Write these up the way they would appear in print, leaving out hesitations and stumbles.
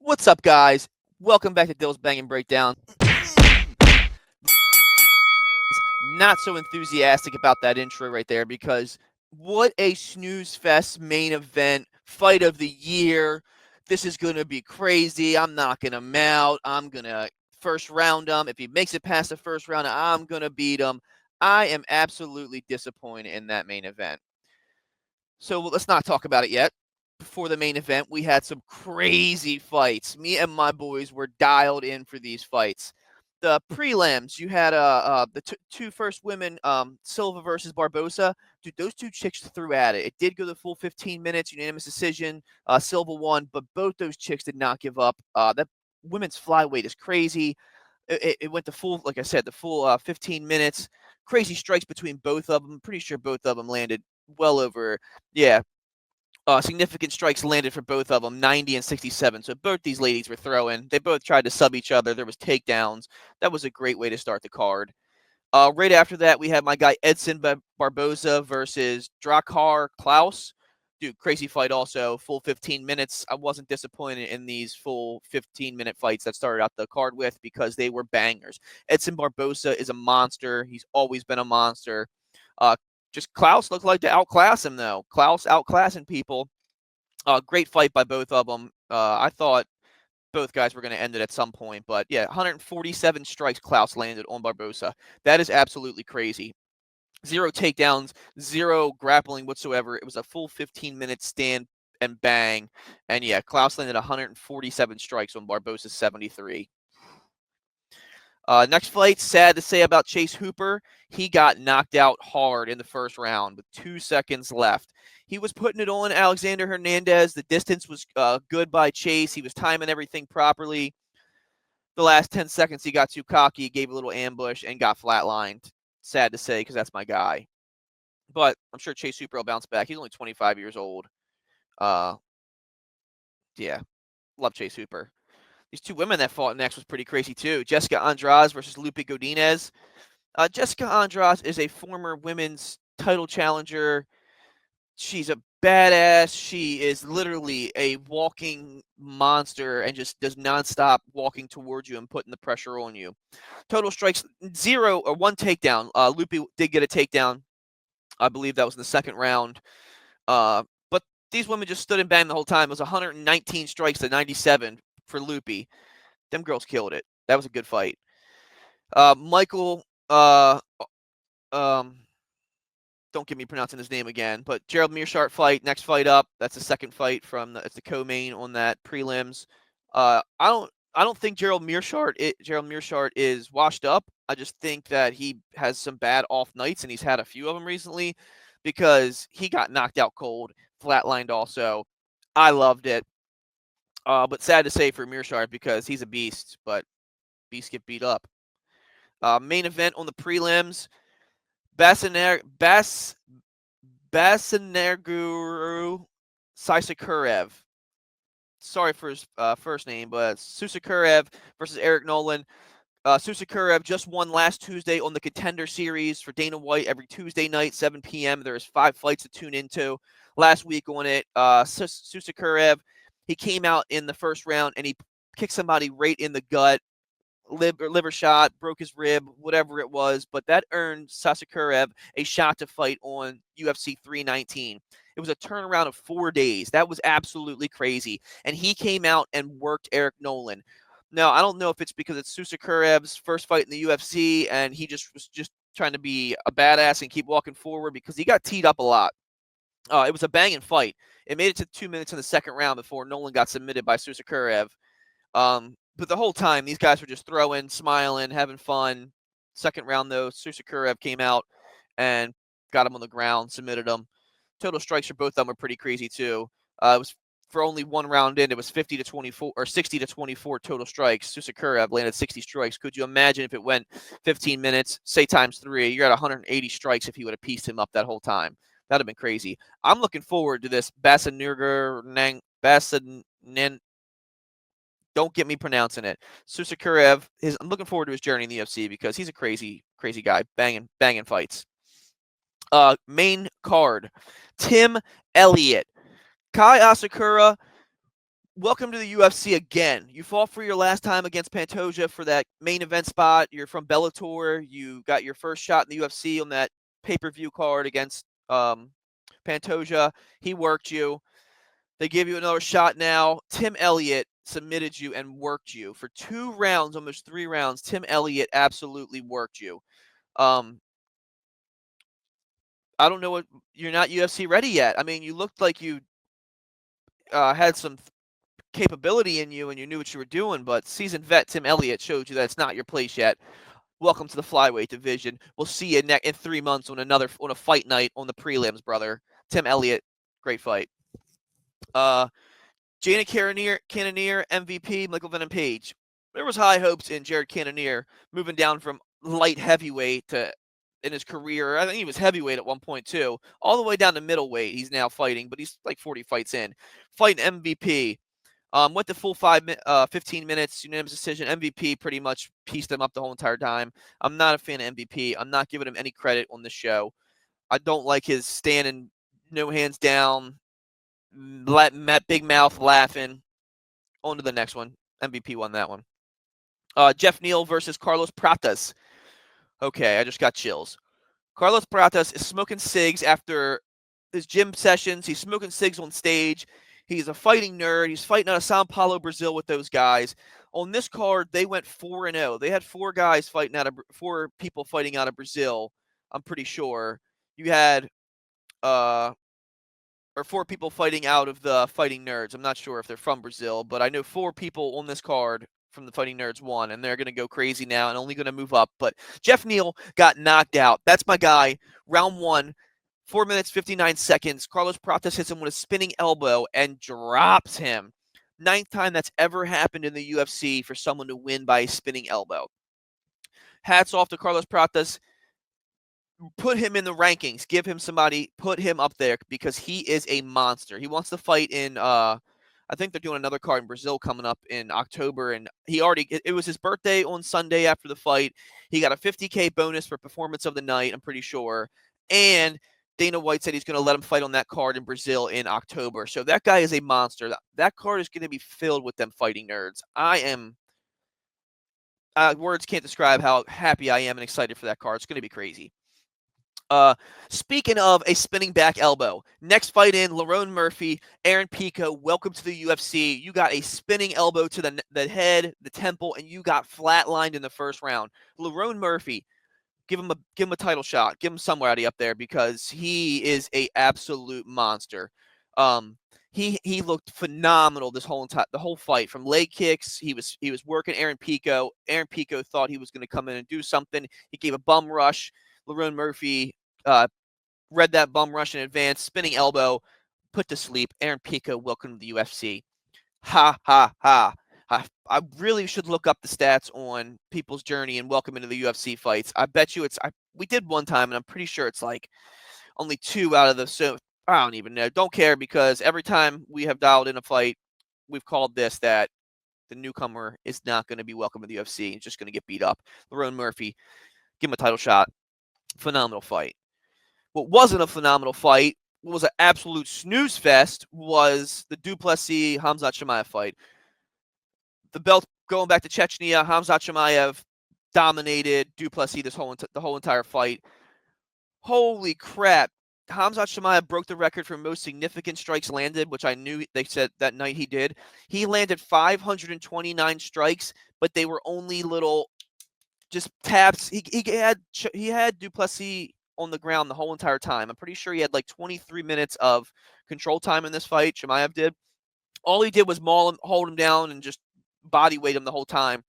What's up, guys? Welcome back to Dill's Bangin Breakdown. Not so enthusiastic about that intro right there because what a snooze fest main event, fight of the year. This is going to be crazy. I'm knocking him out. I'm going to first round him. If he makes it past the first round, I'm going to beat him. I am absolutely disappointed in that main event. So let's not talk about it yet. Before the main event, we had some crazy fights. Me and my boys were dialed in for these fights. The prelims, you had the two first women, Silva versus Barbosa. Dude, those two chicks threw at it. It did go the full 15 minutes, unanimous decision. Silva won, but both those chicks did not give up. That women's flyweight is crazy. It went the full, like I said, the full 15 minutes. Crazy strikes between both of them. Pretty sure both of them landed well over, yeah, significant strikes landed for both of them, 90 and 67. So both these ladies were throwing. They both tried to sub each other. There was takedowns. That was a great way to start the card. Right after that, we had my guy Edson Barboza versus Drakkar Klaus. Dude, crazy fight also. Full 15 minutes. I wasn't disappointed in these full 15-minute fights that started out the card with because they were bangers. Edson Barboza is a monster. He's always been a monster. Uh, just Klaus looked like to outclass him, though. Klaus outclassing people. Great fight by both of them. I thought both guys were going to end it at some point. But yeah, 147 strikes Klaus landed on Barbosa. That is absolutely crazy. Zero takedowns, zero grappling whatsoever. It was a full 15-minute stand and bang. And yeah, Klaus landed 147 strikes on Barbosa's 73. Next fight, sad to say about Chase Hooper. He got knocked out hard in the first round with 2 seconds left. He was putting it on Alexander Hernandez. The distance was good by Chase. He was timing everything properly. The last 10 seconds, he got too cocky, gave a little ambush, and got flatlined. Sad to say, because that's my guy. But I'm sure Chase Hooper will bounce back. He's only 25 years old. Yeah, love Chase Hooper. These two women that fought next was pretty crazy, too. Jessica Andrade versus Lupe Godinez. Jessica Andrade is a former women's title challenger. She's a badass. She is literally a walking monster and just does nonstop walking towards you and putting the pressure on you. Total strikes, 0 or 1 takedown. Lupe did get a takedown. I believe that was in the second round. But these women just stood and banged the whole time. It was 119 strikes to 97 for Lupe. Them girls killed it. That was a good fight. Michael, don't get me pronouncing his name again, but Gerald Meerschaert fight, next fight up. That's the second fight from it's the co-main on that prelims. I don't think Gerald Meerschaert is washed up. I just think that he has some bad off nights, and he's had a few of them recently because he got knocked out cold, flatlined also. I loved it. But sad to say for Meerschaert because he's a beast, but beasts get beat up. Main event on the prelims. Basanerguru Sisakurev. Sorry for his first name, but Susakurev versus Eric Nolan. Susakurev just won last Tuesday on the Contender Series for Dana White every Tuesday night, 7 p.m. There's 5 fights to tune into. Last week on it, Susakurev, he came out in the first round and he kicked somebody right in the gut. Liver shot, broke his rib, whatever it was, but that earned Sasakurev a shot to fight on UFC 319. It was a turnaround of 4 days. That was absolutely crazy. And he came out and worked Eric Nolan. Now, I don't know if it's because it's Sasakurev's first fight in the UFC and he was just trying to be a badass and keep walking forward because he got teed up a lot. It was a banging fight. It made it to 2 minutes in the second round before Nolan got submitted by Sasakurev. But the whole time, these guys were just throwing, smiling, having fun. Second round, though, Susakurev came out and got him on the ground, submitted him. Total strikes for both of them were pretty crazy, too. It was for only 1 round in, it was 50 to 24 or 60 to 24 total strikes. Susakurev landed 60 strikes. Could you imagine if it went 15 minutes, say times 3, you're at 180 strikes if he would have pieced him up that whole time. That'd have been crazy. I'm looking forward to this Basanin. Don't get me pronouncing it. Susakurev, I'm looking forward to his journey in the UFC because he's a crazy, crazy guy, banging fights. Main card, Tim Elliott. Kai Asakura welcome to the UFC again. You fought for your last time against Pantoja for that main event spot. You're from Bellator. You got your first shot in the UFC on that pay-per-view card against Pantoja. He worked you. They give you another shot now. Tim Elliott submitted you and worked you for 2 rounds, almost 3 rounds. Tim Elliott absolutely worked you. Um, I don't know what you're not UFC ready yet. I mean, you looked like you had some capability in you and you knew what you were doing, but seasoned vet Tim Elliott showed you that it's not your place yet. Welcome to the flyweight division. We'll see you in 3 months on a fight night on the prelims, brother. Tim Elliott, great fight. Janet Cannonier, MVP, Michael Venom Page. There was high hopes in Jared Cannonier moving down from light heavyweight to in his career. I think he was heavyweight at one point too, all the way down to middleweight. He's now fighting, but he's like 40 fights in. Fighting MVP. Went the full 15 minutes, unanimous decision. MVP pretty much pieced him up the whole entire time. I'm not a fan of MVP. I'm not giving him any credit on the show. I don't like his standing, no hands down, big mouth laughing. On to the next one. MVP won that one. Jeff Neal versus Carlos Pratas. Okay, I just got chills. Carlos Pratas is smoking cigs after his gym sessions. He's smoking cigs on stage. He's a fighting nerd. He's fighting out of Sao Paulo, Brazil with those guys. On this card, they went 4-0. They had 4 people fighting out of Brazil, I'm pretty sure. You had or 4 people fighting out of the Fighting Nerds. I'm not sure if they're from Brazil, but I know 4 people on this card from the Fighting Nerds won, and they're going to go crazy now and only going to move up. But Jeff Neal got knocked out. That's my guy. Round 1, 4 minutes, 59 seconds. Carlos Pratas hits him with a spinning elbow and drops him. 9th time that's ever happened in the UFC for someone to win by a spinning elbow. Hats off to Carlos Pratas. Put him in the rankings. Give him somebody. Put him up there because he is a monster. He wants to fight in. I think they're doing another card in Brazil coming up in October, and it was his birthday on Sunday after the fight. He got a $50K bonus for performance of the night. I'm pretty sure, and Dana White said he's going to let him fight on that card in Brazil in October. So that guy is a monster. That card is going to be filled with them fighting nerds. I am. Words can't describe how happy I am and excited for that card. It's going to be crazy. Speaking of a spinning back elbow, next fight in, Lerone Murphy, Aaron Pico, welcome to the UFC. You got a spinning elbow to the head, the temple, and you got flatlined in the first round. Lerone Murphy, give him a title shot. Give him somebody up there because he is a absolute monster. He looked phenomenal the whole fight from leg kicks. He was working Aaron Pico. Aaron Pico thought he was going to come in and do something. He gave a bum rush. Lerone Murphy read that bum rush in advance, spinning elbow, put to sleep. Aaron Pico, welcome to the UFC. Ha, ha, ha. I really should look up the stats on people's journey and welcome into the UFC fights. I bet you we did one time, and I'm pretty sure it's like only 2 out of the, so I don't even know. Don't care because every time we have dialed in a fight, we've called this that the newcomer is not going to be welcome to the UFC. He's just going to get beat up. Lerone Murphy, give him a title shot. Phenomenal fight. What wasn't a phenomenal fight, what was an absolute snooze fest, was the Duplessis Khamzat Chimaev fight. The belt going back to Chechnya, Khamzat Chimaev dominated Duplessis the whole entire fight. Holy crap. Khamzat Chimaev broke the record for most significant strikes landed, which I knew they said that night he did. He landed 529 strikes, but they were only little just taps. He had Duplessis on the ground the whole entire time. I'm pretty sure he had like 23 minutes of control time in this fight. Chimaev did. All he did was maul him, hold him down, and just body weight him the whole time.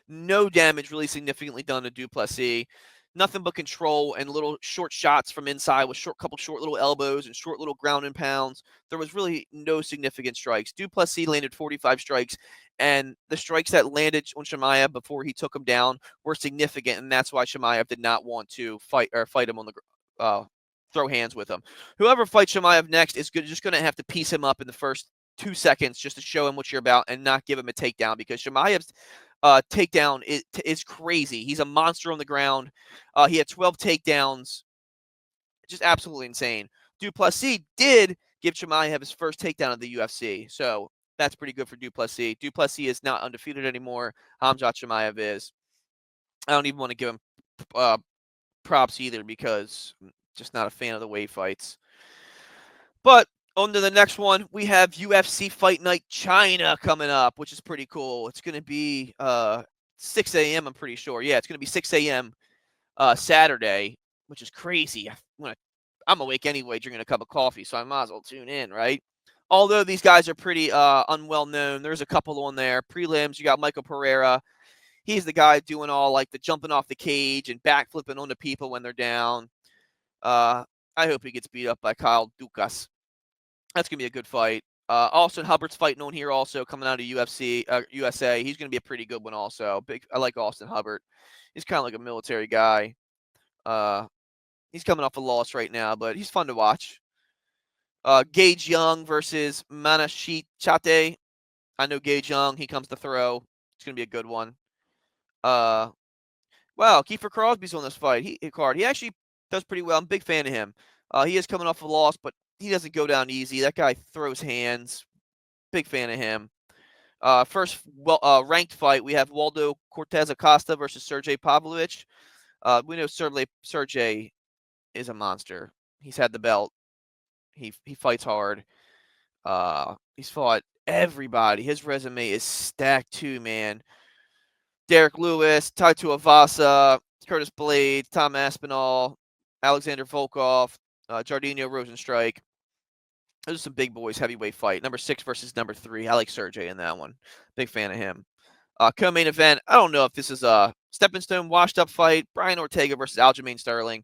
No damage really significantly done to Duplessis. Nothing but control and little short shots from inside with couple short little elbows and short little ground and pounds. There was really no significant strikes. Duplessis landed 45 strikes, and the strikes that landed on Chimaev before he took him down were significant, and that's why Chimaev did not want to fight him on the throw hands with him. Whoever fights Chimaev next is just going to have to piece him up in the first 2 seconds just to show him what you're about and not give him a takedown because Chimaev's takedown is crazy. He's a monster on the ground. He had 12 takedowns. Just absolutely insane. Duplessis did give Chimaev his first takedown of the UFC. So That's pretty good for Duplessis. Duplessis is not undefeated anymore. Hamzat Chimaev is. I don't even want to give him uh, props either because I'm just not a fan of the weight fights. But on to the next one, we have UFC Fight Night China coming up, which is pretty cool. It's going to be 6 a.m., I'm pretty sure. Yeah, it's going to be 6 a.m. Saturday, which is crazy. I'm awake anyway drinking a cup of coffee, so I might as well tune in, right? Although these guys are pretty unwell known, there's a couple on there. Prelims, you got Michael Pereira. He's the guy doing all like the jumping off the cage and backflipping onto people when they're down. I hope he gets beat up by Kyle Dukas. That's going to be a good fight. Austin Hubbard's fighting on here also, coming out of USA. He's going to be a pretty good one also. I like Austin Hubbard. He's kind of like a military guy. He's coming off a loss right now, but he's fun to watch. Gage Young versus Manashit Chate. I know Gage Young. He comes to throw. It's going to be a good one. Wow, Kiefer Crosby's on this fight. He actually does pretty well. I'm a big fan of him. He is coming off a loss, but he doesn't go down easy. That guy throws hands. Big fan of him. First ranked fight, we have Waldo Cortez Acosta versus Sergey Pavlovich. We know Sergey is a monster. He's had the belt. He fights hard. He's fought everybody. His resume is stacked too, man. Derek Lewis, Taito Avasa, Curtis Blade, Tom Aspinall, Alexander Volkov, Jardinho Rosenstrike. Those are some big boys, heavyweight fight. Number 6 versus number 3. I like Sergey in that one. Big fan of him. Co-main event, I don't know if this is a stepping stone washed up fight. Brian Ortega versus Aljamain Sterling.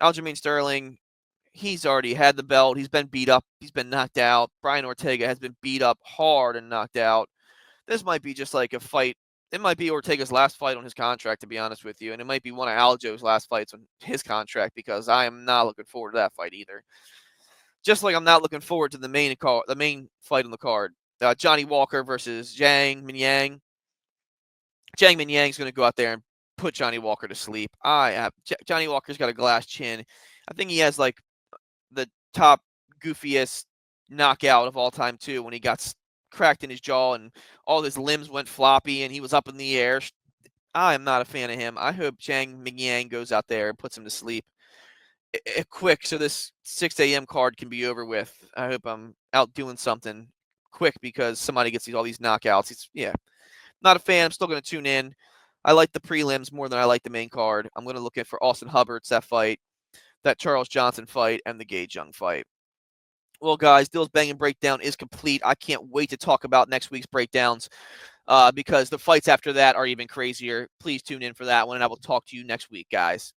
Aljamain Sterling, he's already had the belt. He's been beat up. He's been knocked out. Brian Ortega has been beat up hard and knocked out. This might be just like a fight. It might be Ortega's last fight on his contract, to be honest with you. And it might be one of Aljo's last fights on his contract because I am not looking forward to that fight either. Just like I'm not looking forward to the main fight on the card. Johnny Walker versus Zhang Minyang. Zhang Minyang's going to go out there and put Johnny Walker to sleep. Johnny Walker's got a glass chin. I think he has like the top goofiest knockout of all time too, when he got cracked in his jaw and all his limbs went floppy and he was up in the air. I am not a fan of him. I hope Zhang Minyang goes out there and puts him to sleep quick so this 6 a.m. card can be over with. I hope I'm out doing something quick because somebody gets all these knockouts. Not a fan. I'm still going to tune in. I like the prelims more than I like the main card. I'm going to look at for Austin Hubbard's that fight, that Charles Johnson fight, and the Gage Young fight. Well, guys, Dill's Bangin breakdown is complete. I can't wait to talk about next week's breakdowns because the fights after that are even crazier. Please tune in for that one, and I will talk to you next week, guys.